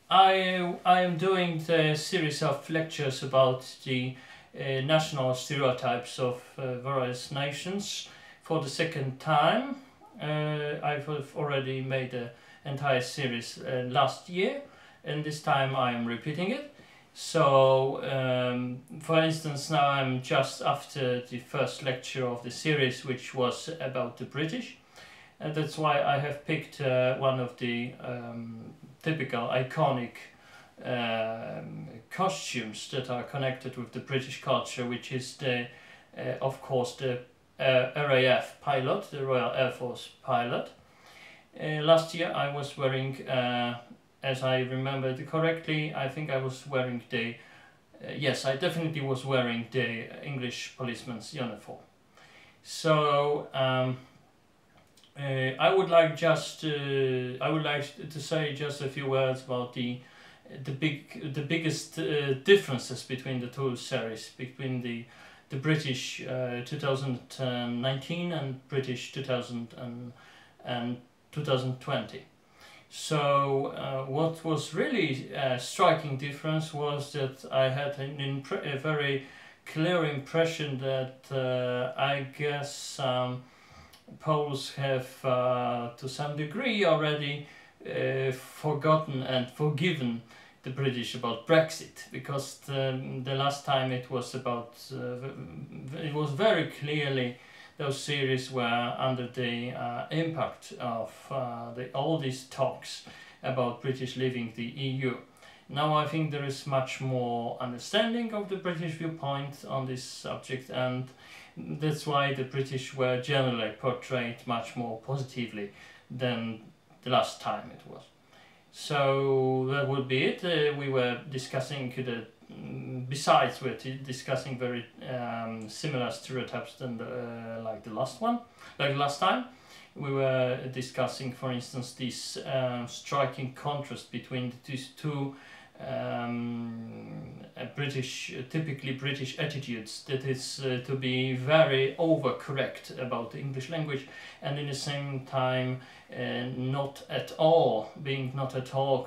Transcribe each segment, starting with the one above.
I am doing the series of lectures about the national stereotypes of various nations for the second time. I've already made an entire series last year, and this time I am repeating it. So, for instance, now I'm just after the first lecture of the series, which was about the British. And that's why I have picked one of the typical iconic costumes that are connected with the British culture, which is the, of course, the RAF pilot, the Royal Air Force pilot. Last year I was wearing, as I remembered correctly, I think I was wearing the, yes, I definitely was wearing the English policeman's uniform. So, I would like to say just a few words about the biggest differences between the two series, between the British 2019 and British 2020. So what was really a striking difference was that I had a very clear impression that I guess Poles have to some degree already forgotten and forgiven the British about Brexit, because the last time it was about it was very clearly those series were under the impact of all these talks about British leaving the EU. Now I think there is much more understanding of the British viewpoint on this subject, and that's why the British were generally portrayed much more positively than the last time it was. So that would be it. We were discussing besides we're discussing very similar stereotypes than like the last time. We were discussing, for instance, this striking contrast between these two typically British attitudes, that is to be very overcorrect about the English language, and in the same time not at all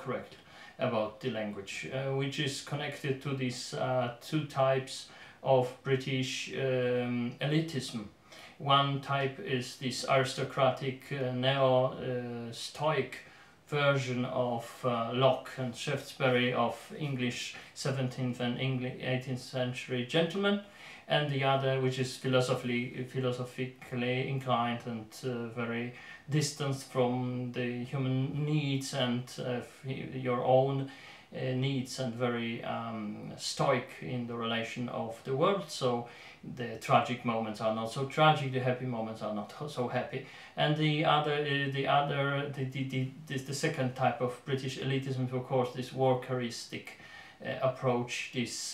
correct about the language, which is connected to these two types of British elitism. One type is this aristocratic neo-Stoic version of Locke and Shaftesbury of English 17th and 18th century gentlemen, and the other, which is philosophically inclined and very distant from the human needs and your own needs, and very stoic in the relation of the world. So the tragic moments are not so tragic, the happy moments are not so happy. And the second type of British elitism is, of course, this workeristic approach, this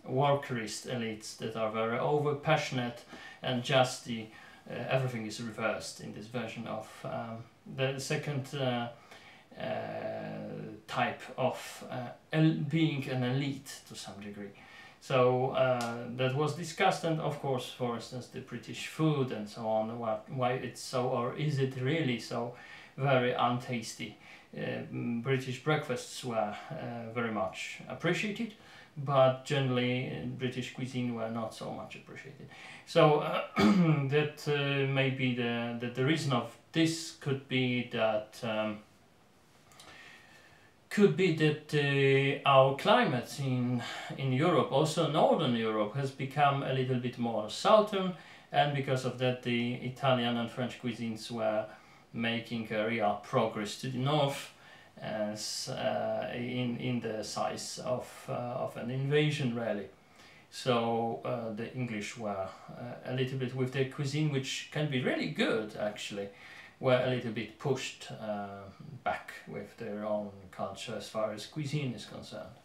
workerist elites that are very over passionate, and just everything is reversed in this version of the second type of being an elite to some degree. So that was discussed, and of course, for instance, the British food and so on, why it's so, or is it really so very untasty. British breakfasts were very much appreciated, but generally British cuisine were not so much appreciated. So that may be the reason of this could be that our climate in Europe, also Northern Europe, has become a little bit more southern, and because of that the Italian and French cuisines were making a real progress to the north, as in the size of an invasion really. So the English were a little bit, with their cuisine, which can be really good actually, were a little bit pushed back with their own culture as far as cuisine is concerned.